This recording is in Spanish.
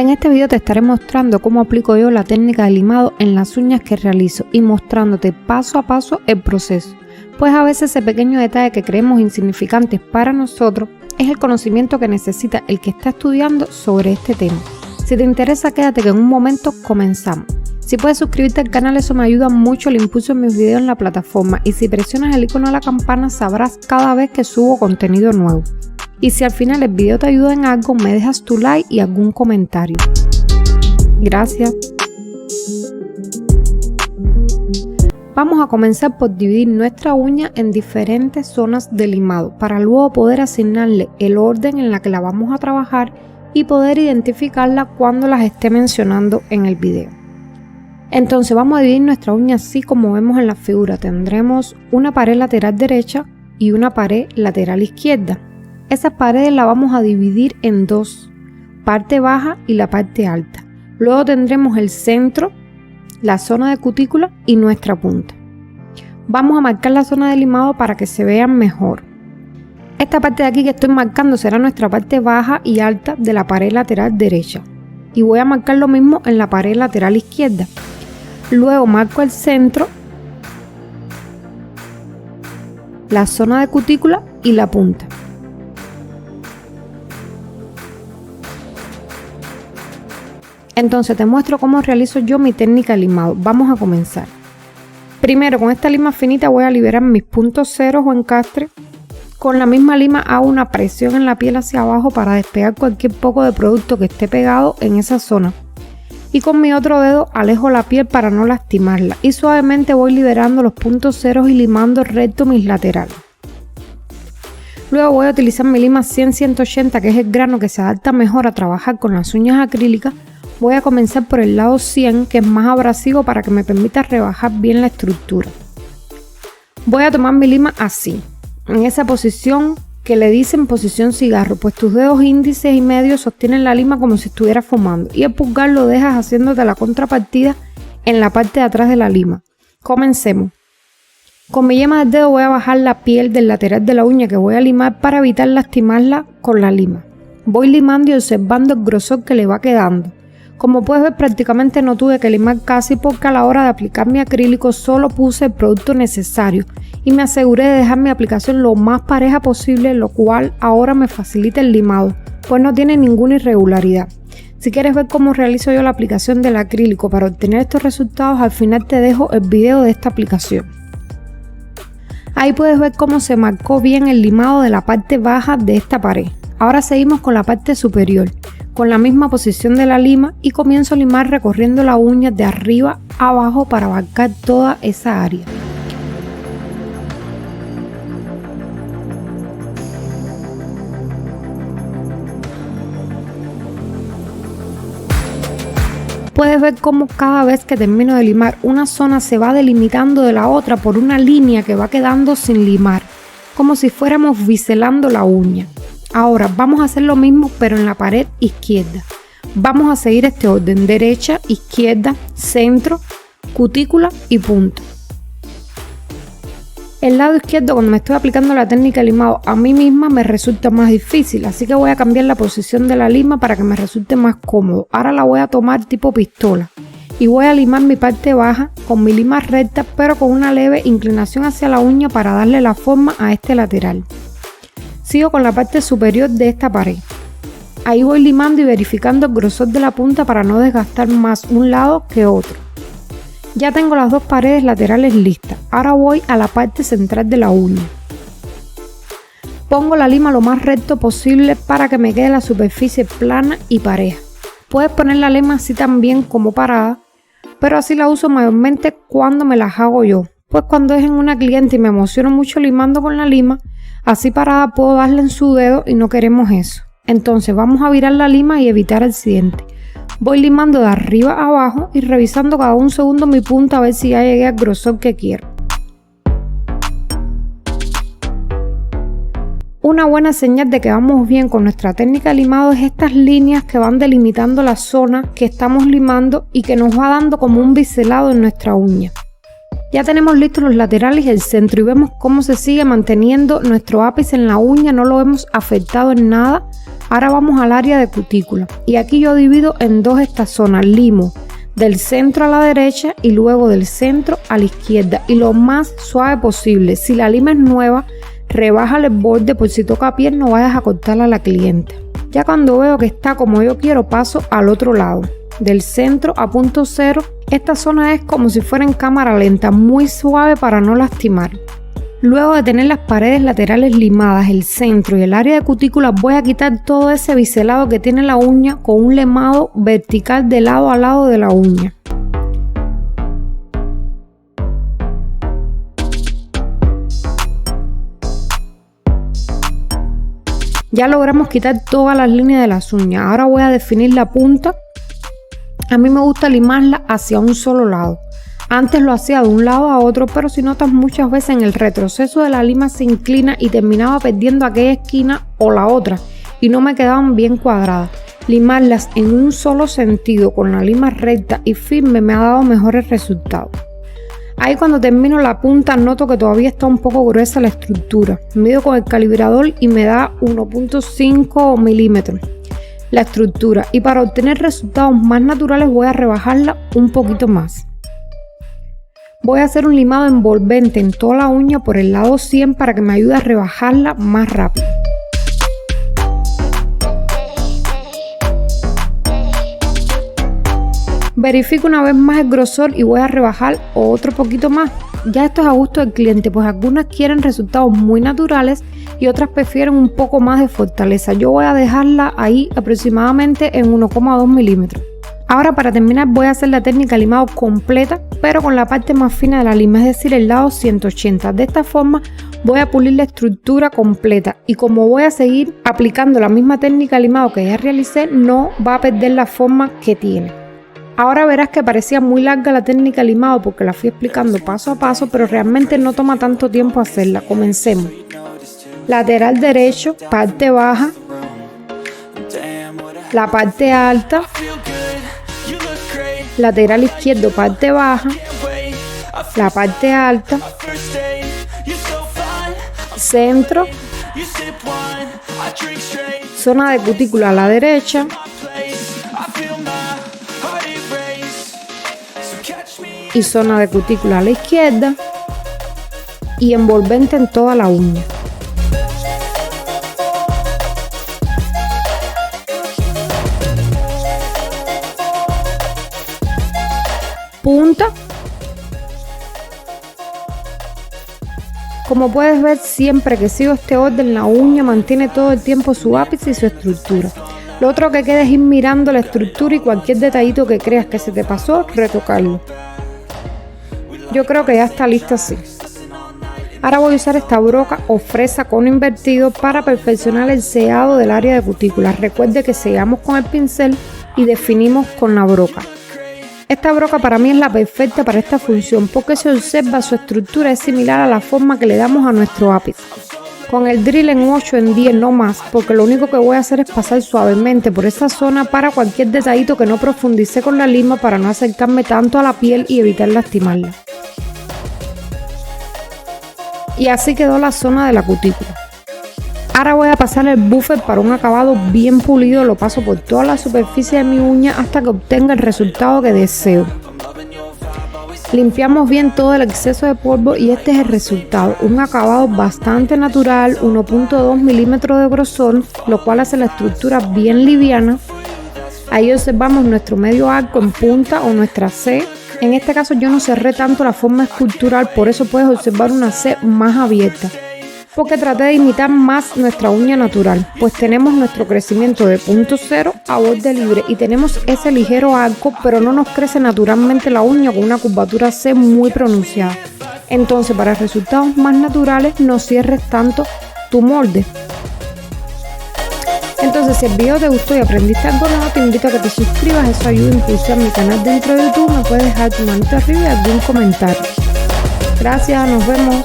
En este video te estaré mostrando cómo aplico yo la técnica de limado en las uñas que realizo y mostrándote paso a paso el proceso, pues a veces ese pequeño detalle que creemos insignificante para nosotros es el conocimiento que necesita el que está estudiando sobre este tema. Si te interesa, quédate que en un momento comenzamos. Si puedes suscribirte al canal, eso me ayuda mucho el impulso en mis videos en la plataforma, y si presionas el icono de la campana sabrás cada vez que subo contenido nuevo. Y si al final el video te ayuda en algo, me dejas tu like y algún comentario. Gracias. Vamos a comenzar por dividir nuestra uña en diferentes zonas de limado para luego poder asignarle el orden en la que la vamos a trabajar y poder identificarla cuando las esté mencionando en el video. Entonces vamos a dividir nuestra uña así como vemos en la figura. Tendremos una pared lateral derecha y una pared lateral izquierda. Esas paredes las vamos a dividir en dos, parte baja y la parte alta. Luego tendremos el centro, la zona de cutícula y nuestra punta. Vamos a marcar la zona de limado para que se vean mejor. Esta parte de aquí que estoy marcando será nuestra parte baja y alta de la pared lateral derecha. Y voy a marcar lo mismo en la pared lateral izquierda. Luego marco el centro, la zona de cutícula y la punta. Entonces te muestro cómo realizo yo mi técnica de limado. Vamos a comenzar. Primero, con esta lima finita voy a liberar mis puntos ceros o encastre. Con la misma lima hago una presión en la piel hacia abajo para despegar cualquier poco de producto que esté pegado en esa zona. Y con mi otro dedo alejo la piel para no lastimarla. Y suavemente voy liberando los puntos ceros y limando recto mis laterales. Luego voy a utilizar mi lima 100-180, que es el grano que se adapta mejor a trabajar con las uñas acrílicas. Voy a comenzar por el lado 100, que es más abrasivo para que me permita rebajar bien la estructura. Voy a tomar mi lima así, en esa posición que le dicen posición cigarro, pues tus dedos índices y medios sostienen la lima como si estuvieras fumando y el pulgar lo dejas haciéndote la contrapartida en la parte de atrás de la lima. Comencemos. Con mi yema del dedo voy a bajar la piel del lateral de la uña que voy a limar para evitar lastimarla con la lima. Voy limando y observando el grosor que le va quedando. Como puedes ver, prácticamente no tuve que limar casi porque a la hora de aplicar mi acrílico solo puse el producto necesario y me aseguré de dejar mi aplicación lo más pareja posible, lo cual ahora me facilita el limado, pues no tiene ninguna irregularidad. Si quieres ver cómo realizo yo la aplicación del acrílico para obtener estos resultados, al final te dejo el video de esta aplicación. Ahí puedes ver cómo se marcó bien el limado de la parte baja de esta pared. Ahora seguimos con la parte superior, con la misma posición de la lima, y comienzo a limar recorriendo la uña de arriba a abajo para abarcar toda esa área. Puedes ver cómo cada vez que termino de limar una zona se va delimitando de la otra por una línea que va quedando sin limar, como si fuéramos biselando la uña. Ahora vamos a hacer lo mismo pero en la pared izquierda. Vamos a seguir este orden: derecha, izquierda, centro, cutícula y punta. El lado izquierdo, cuando me estoy aplicando la técnica de limado a mí misma, me resulta más difícil, así que voy a cambiar la posición de la lima para que me resulte más cómodo. Ahora la voy a tomar tipo pistola y voy a limar mi parte baja con mi lima recta pero con una leve inclinación hacia la uña para darle la forma a este lateral. Sigo con la parte superior de esta pared. Ahí voy limando y verificando el grosor de la punta para no desgastar más un lado que otro. Ya tengo las dos paredes laterales listas. Ahora voy a la parte central de la uña. Pongo la lima lo más recto posible para que me quede la superficie plana y pareja. Puedes poner la lima así también como parada, pero así la uso mayormente cuando me las hago yo. Pues cuando es en una cliente y me emociono mucho limando con la lima, así parada puedo darle en su dedo y no queremos eso. Entonces vamos a virar la lima y evitar accidentes. Voy limando de arriba a abajo y revisando cada un segundo mi punta a ver si ya llegué al grosor que quiero. Una buena señal de que vamos bien con nuestra técnica de limado es estas líneas que van delimitando la zona que estamos limando y que nos va dando como un biselado en nuestra uña. Ya tenemos listos los laterales y el centro y vemos cómo se sigue manteniendo nuestro ápice en la uña, no lo hemos afectado en nada, Ahora vamos al área de cutícula y aquí yo divido en dos estas zonas, limo del centro a la derecha y luego del centro a la izquierda y lo más suave posible. Si la lima es nueva, rebájale el borde por si toca piel, no vayas a cortarla a la cliente. Ya cuando veo que está como yo quiero, paso al otro lado, del centro a punto cero. Esta zona es como si fuera en cámara lenta, muy suave para no lastimar. Luego de tener las paredes laterales limadas, el centro y el área de cutícula, voy a quitar todo ese biselado que tiene la uña con un lemado vertical de lado a lado de la uña. Ya logramos quitar todas las líneas de las uñas. Ahora voy a definir la punta. A mí me gusta limarla hacia un solo lado. Antes lo hacía de un lado a otro, pero si notas muchas veces en el retroceso de la lima se inclina y terminaba perdiendo aquella esquina o la otra y no me quedaban bien cuadradas. Limarlas en un solo sentido con la lima recta y firme me ha dado mejores resultados. Ahí cuando termino la punta noto que todavía está un poco gruesa la estructura. Mido con el calibrador y me da 1.5 milímetros la estructura y para obtener resultados más naturales voy a rebajarla un poquito más. Voy a hacer un limado envolvente en toda la uña por el lado 100 para que me ayude a rebajarla más rápido. Verifico una vez más el grosor y voy a rebajar otro poquito más. Ya esto es a gusto del cliente, pues algunas quieren resultados muy naturales y otras prefieren un poco más de fortaleza. Yo voy a dejarla ahí aproximadamente en 1,2 milímetros. Ahora para terminar voy a hacer la técnica limado completa, pero con la parte más fina de la lima, es decir, el lado 180. De esta forma voy a pulir la estructura completa y como voy a seguir aplicando la misma técnica limado que ya realicé, no va a perder la forma que tiene. Ahora verás que parecía muy larga la técnica limado porque la fui explicando paso a paso, pero realmente no toma tanto tiempo hacerla. Comencemos. Lateral derecho, parte baja, la parte alta, lateral izquierdo, parte baja, la parte alta, centro, zona de cutícula a la derecha, y zona de cutícula a la izquierda y envolvente en toda la uña. Punta. Como puedes ver, siempre que sigo este orden, la uña mantiene todo el tiempo su ápice y su estructura. Lo otro que queda es ir mirando la estructura y cualquier detallito que creas que se te pasó, retocarlo. Yo creo que ya está lista así. Ahora voy a usar esta broca o fresa cono invertido para perfeccionar el sellado del área de cutícula. Recuerde que sellamos con el pincel y definimos con la broca. Esta broca para mí es la perfecta para esta función porque se observa su estructura es similar a la forma que le damos a nuestro ápice. Con el drill en 8 en 10 no más, porque lo único que voy a hacer es pasar suavemente por esa zona para cualquier detallito que no profundice con la lima para no acercarme tanto a la piel y evitar lastimarla. Y así quedó la zona de la cutícula. Ahora voy a pasar el buffer para un acabado bien pulido, lo paso por toda la superficie de mi uña hasta que obtenga el resultado que deseo. Limpiamos bien todo el exceso de polvo y este es el resultado, un acabado bastante natural, 1.2 milímetros de grosor, lo cual hace la estructura bien liviana. Ahí observamos nuestro medio arco en punta o nuestra C. En este caso yo no cerré tanto la forma escultural, por eso puedes observar una C más abierta, porque traté de imitar más nuestra uña natural, pues tenemos nuestro crecimiento de punto cero a borde libre y tenemos ese ligero arco, pero no nos crece naturalmente la uña con una curvatura C muy pronunciada. Entonces para resultados más naturales no cierres tanto tu molde. Entonces si el video te gustó y aprendiste algo nuevo, te invito a que te suscribas, eso ayuda a impulsar mi canal dentro de YouTube, me puedes dejar tu manito arriba y algún comentario. Gracias, nos vemos.